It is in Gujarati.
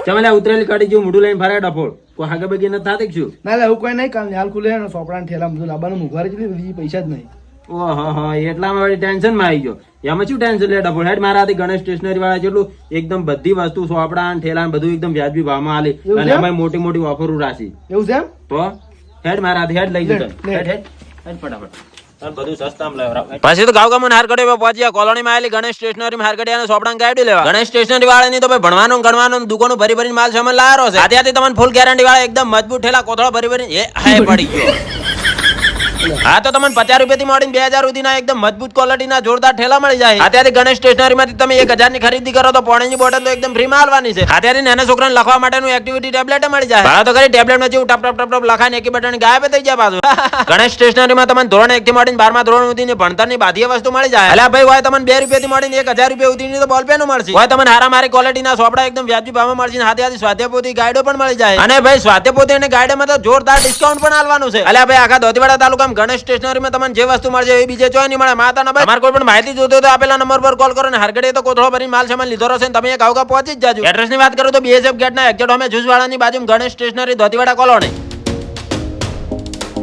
ચમેલા ઉતરેલી કાઢી જો મોઢું લઈને ફરે ડફોળ કોઈ હાગે બગી ન થાતે છું ના લે એવું કોઈ નહીં, કાલ હાલ ખુલે ને સોપડા ઠેલા બધું લાવવાનું મોંઘવારી જેટલી પૈસા જ નહીં. ઓહો હો એટલામાં વળી ટેન્શન માં આવી ગયો. એમાં શું ટેન્શન લે ડફોળ હેડ મારા હાથે ગણેશ સ્ટેશનરી વાળા જેટલું એકદમ બધી વસ્તુ સોપડા ઠેલા બધું એકદમ વ્યાજબી ભાવમાં આલે અને એમાં મોટી મોટી ઓફરો રાખી. એવું છે એમ? તો હેડ મારા હાથે હેડ લઈ જતો હેડ હેડ હેડ ફટાફટ બધું સસ્તામાં લેવરાવ. પછી તો ગાવ ગામમાં હારગડે પહોંચ્યા કોલોનીમાં આવેલી ગણેશ સ્ટેશનરી માં હારગડે અને સોપડા ગાડી લેવા. ગણેશ સ્ટેશનરી વાળાની તો ભાઈ ભણવાનું ગણવાનું દુકાનો ભરી ભરીને માલ સામાન લાવ્યો છે. ત્યાંથી તમને ફૂલ ગેરંટી વાળા એકદમ મજબૂત ઠેલા કોથળો ભરી ભરીને એ હાય પડી ગયો. હા તો તમને 50 રૂપિયાથી માંડીને 2000 સુધીના એકદમ મજબૂત ક્વોલિટીના જોરદાર ઠેલા મળી જાય. અત્યારે ગણેશ સ્ટેશનરી માંથી તમે 1000 ની ખરીદી કરો તો પાણીની બોટલ તો એકદમ ફ્રી માં આલવાની છે. અત્યારે નાના છોકરાને લખવા માટેનું એક્ટિવિટી ટેબ્લેટ મળી જાય. ભાડા તો કરી ટેબ્લેટ માં જેવું ટપ ટપ ટપ લખાઈને એક બટન ગાયબ થઈ જાય પાછું. ગણેશ સ્ટેશનરી માં તમને ધોરણ 1 થી માંડીને 12મા ધોરણ સુધીની ભણતરની બધી વસ્તુ મળી જાય. એટલે ભાઈ હોય તમને 2 રૂપિયાથી માંડીને 1000 રૂપિયા સુધીની તો બોલ પેન મળશે. હોય તમને હારામારી ક્વોલિટીના સોપડા એકદમ વ્યાજબી ભાવમાં મળશે. હાથે હાથે સ્વાધ્યાયપોથી ગાઈડો પણ મળી જાય. અને ભાઈ સ્વાધ્યાયપોથી અને ગાઈડમાં તો જોરદાર ડિસ્કાઉન્ટ પણ આલવાનું છે. એટલે ભાઈ આખા દોતીવાડા તાલુકામાં ગણેશ સ્ટેશનરી તમને જે વસ્તુ મળશે એ બીજે જોઈ નહીં મળે. માતાના ભાઈ તમારે કોઈ પણ માહિતી જોતો તો આપેલા નંબર પર કોલ કરો ને હારગડે તો કોથળો ભરીને માલ સામાન લીધો રહેશે ને તમે એક આવકા પહોંચી જ જાજો. એડ્રેસ ની વાત કરું તો BSF ગેટ ના એક્ઝેક્ટ અમે જુસવાડાની બાજુમાં ગણેશ સ્ટેશનરી દોતીવાડા કોલોની.